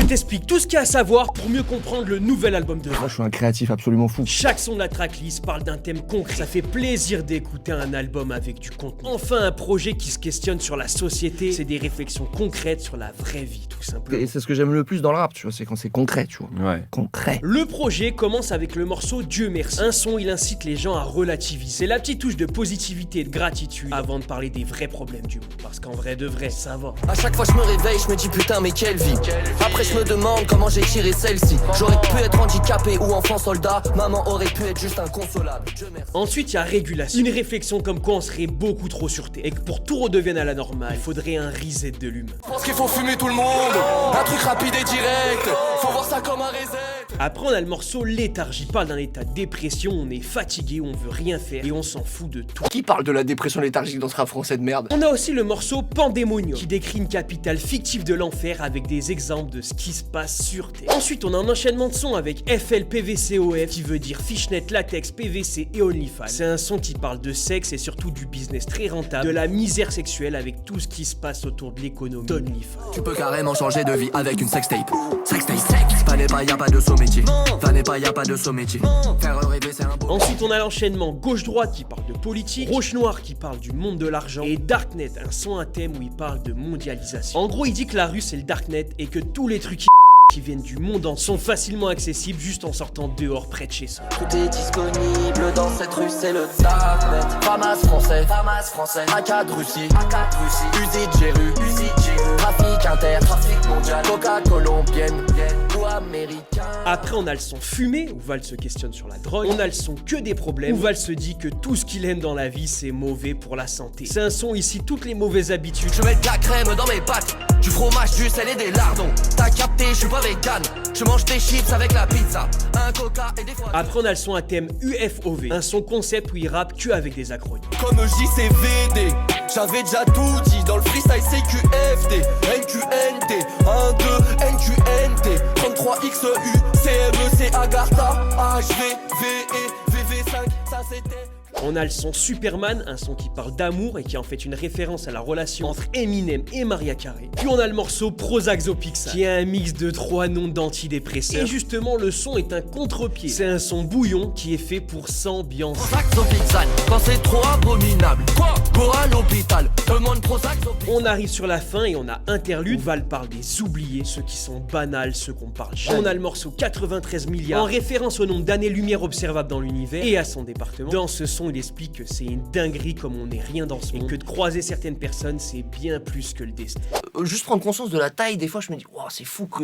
t'explique tout ce qu'il y a à savoir pour mieux comprendre le nouvel album de Moi, Val. je suis un créatif absolument fou. Chaque son de la tracklist parle d'un thème concret. Ça fait plaisir d'écouter un album avec du contenu. Enfin, un projet qui se questionne sur la société. C'est des réflexions concrètes sur la vraie vie, tout simplement. Et c'est ce que j'aime le plus dans le rap, tu vois, c'est quand c'est concret, tu vois. Ouais. Concret. Le projet commence avec le morceau Dieu merci. Un son, il incite les gens à relativiser. C'est la petite touche de positivité et de gratitude avant de parler des vrais problèmes du monde. Parce qu'en vrai de vrai, ça va. À chaque fois je me réveille, je me dis putain mais quelle vie. Après je me demande comment j'ai tiré celle-ci. J'aurais pu être handicapé ou enfant soldat. Maman aurait pu être juste inconsolable. Dieu merci. Ensuite, il y a régulation. Une réflexion comme quoi on serait beaucoup trop sur Terre. Et que pour tout redevienne à la normale, il faudrait un reset de l'humain. Je pense qu'il faut fumer tout le monde. Un truc rapide et direct. Faut voir ça comme un reset. Après, on a le morceau Léthargie. Il parle d'un état de dépression, on est fatigué, on veut rien faire et on s'en fout de tout. Qui parle de la dépression léthargique dans ce rap français de merde? On a aussi le morceau Pandémonium qui décrit une capitale fictive de l'enfer avec des exemples de ce qui se passe sur Terre. Ensuite, on a un enchaînement de sons avec FLPVCOF qui veut dire Fishnet, Latex, PVC et OnlyFans. C'est un son qui parle de sexe et surtout du business très rentable, de la misère sexuelle avec tout ce qui se passe autour de l'économie d'OnlyFans. Tu peux carrément changer de vie avec une sextape. Sextape, sex. Fallait pas, y'a pas de saut métier. Fallait pas, y'a pas de saut métier. Faire rêver, c'est un beau. Ensuite, on a l'enchaînement gauche-droite qui parle de politique, rouge-noir qui parle du monde de l'argent et Darknet, un son à thème où il parle de mondialisation. En gros, il dit que la rue c'est le Darknet et que tous les trucs qui viennent du monde entier sont facilement accessibles juste en sortant dehors près de chez soi. Tout est disponible dans cette rue, c'est le Darknet. Famas français, AK de Russie, Uzi de Géru, trafic inter, trafic mondial, Coca colombienne ou américain. Après, on a le son fumé où Val se questionne sur la drogue. On a le son que des problèmes où Val se dit que tout ce qu'il aime dans la vie c'est mauvais pour la santé. C'est un son ici toutes les mauvaises habitudes. Je mets de la crème dans mes pâtes, du fromage, du sel et des lardons. T'as capté, je suis pas vegan, je mange des chips avec la pizza, un coca et des fois. Après, on a le son à thème UFOV, un son concept où il rappe que avec des acronymes. Comme JCVD, j'avais déjà tout dit dans le freestyle CQFD, NQNT, 1, 2, NQNT, 33XU, CMEC, Agartha, HV, VE, VV5, ça c'était. On a le son Superman, un son qui parle d'amour et qui est en fait une référence à la relation entre Eminem et Mariah Carey. Puis on a le morceau Prozaxopixane, qui est un mix de 3 noms d'antidépresseurs. Et justement, le son est un contre-pied. C'est un son bouillon qui est fait pour s'ambiancer. Prozaxopixane, quand c'est trop abominable. Quoi? Pour à l'hôpital, demande Prozaxopixane. On arrive sur la fin et on a interlude où Val parle des oubliés, ceux qui sont banals, ceux qu'on parle jamais. On a le morceau 93 milliards, en référence au nombre d'années-lumière observables dans l'univers et à son département. Dans ce son, il explique que c'est une dinguerie comme on n'est rien dans ce monde et que de croiser certaines personnes, c'est bien plus que le destin. Juste prendre conscience de la taille, des fois je me dis, wow, c'est fou que